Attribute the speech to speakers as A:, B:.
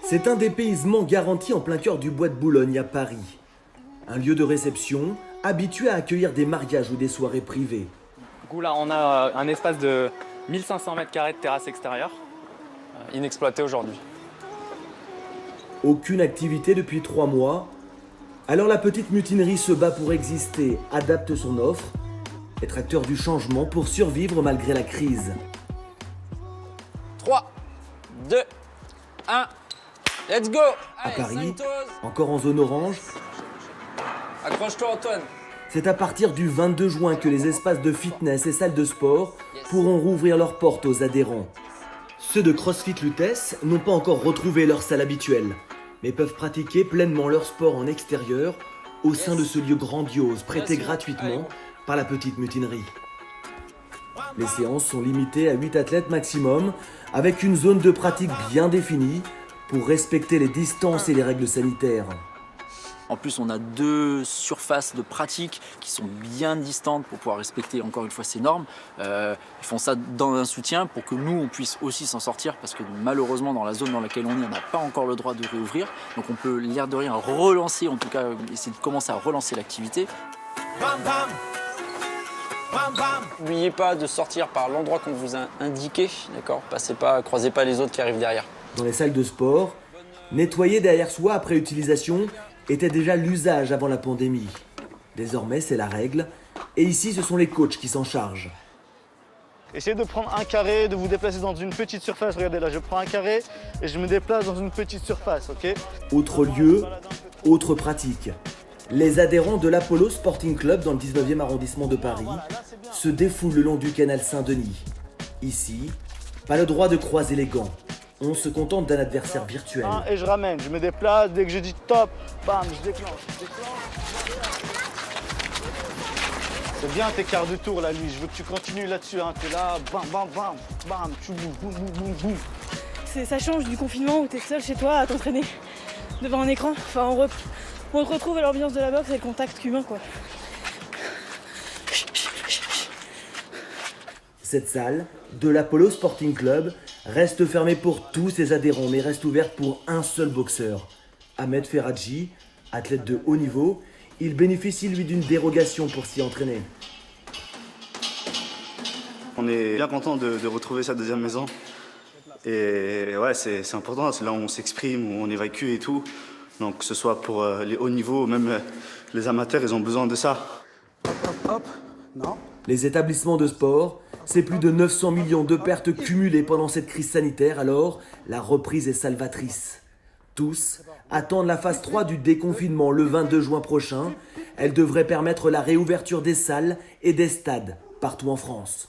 A: C'est un dépaysement garanti en plein cœur du bois de Boulogne à Paris. Un lieu de réception habitué à accueillir des mariages ou des soirées privées.
B: Du coup là on a un espace de 1500 m² de terrasse extérieure, inexploité aujourd'hui.
A: Aucune activité depuis 3 mois. Alors la petite mutinerie se bat pour exister, adapte son offre, être acteur du changement pour survivre malgré la crise.
C: 3, 2, 1, let's go!
A: À
C: Allez,
A: Paris,
C: 5 toes.
A: encore en zone orange,
C: Accroche-toi Antoine.
A: c'est à partir du 22 juin que les espaces de fitness et salles de sport pourront rouvrir leurs portes aux adhérents. Ceux de CrossFit Lutèce n'ont pas encore retrouvé leur salle habituelle, mais peuvent pratiquer pleinement leur sport en extérieur au sein de ce lieu grandiose prêté gratuitement par la petite mutinerie. Les séances sont limitées à 8 athlètes maximum, avec une zone de pratique bien définie pour respecter les distances et les règles sanitaires.
D: En plus, on a 2 surfaces de pratique qui sont bien distantes pour pouvoir respecter encore une fois ces normes. Ils font ça dans un soutien pour que nous, on puisse aussi s'en sortir parce que malheureusement, dans la zone dans laquelle on est, on n'a pas encore le droit de réouvrir. Donc on peut, l'air de rien, relancer, en tout cas, essayer de commencer à relancer l'activité.
C: N'oubliez pas de sortir par l'endroit qu'on vous a indiqué, d'accord? Croisez pas les autres qui arrivent derrière.
A: Dans les salles de sport, nettoyer derrière soi après utilisation était déjà l'usage avant la pandémie. Désormais, c'est la règle. Et ici, ce sont les coachs qui s'en chargent.
E: Essayez de prendre un carré, de vous déplacer dans une petite surface. Regardez là, je prends un carré et je me déplace dans une petite surface, ok?
A: Autre lieu, autre pratique. Les adhérents de l'Apollo Sporting Club dans le 19e arrondissement de Paris se défoulent le long du canal Saint-Denis. Ici, pas le droit de croiser les gants. On se contente d'un adversaire virtuel.
E: Et je ramène, je me déplace, dès que je dis top, bam, je déclenche. C'est bien tes quarts de tour là, lui, je veux que tu continues là-dessus, hein. T'es là, bam, bam, bam, bam, tu boum, boum, boum, boum, boum.
F: Ça change du confinement où t'es seul chez toi à t'entraîner devant un écran. Enfin, on retrouve à l'ambiance de la boxe et le contact humain, quoi.
A: Cette salle, de l'Apollo Sporting Club, reste fermée pour tous ses adhérents, mais reste ouverte pour un seul boxeur. Ahmed Ferradji, athlète de haut niveau, il bénéficie lui d'une dérogation pour s'y entraîner.
G: On est bien content de retrouver sa deuxième maison. Et ouais, c'est important, c'est là où on s'exprime, où on évacue et tout. Donc que ce soit pour les hauts niveaux, même les amateurs, ils ont besoin de ça.
E: Hop, non.
A: Les établissements de sport, c'est plus de 900 millions de pertes cumulées pendant cette crise sanitaire, alors la reprise est salvatrice. Tous attendent la phase 3 du déconfinement le 22 juin prochain. Elle devrait permettre la réouverture des salles et des stades partout en France.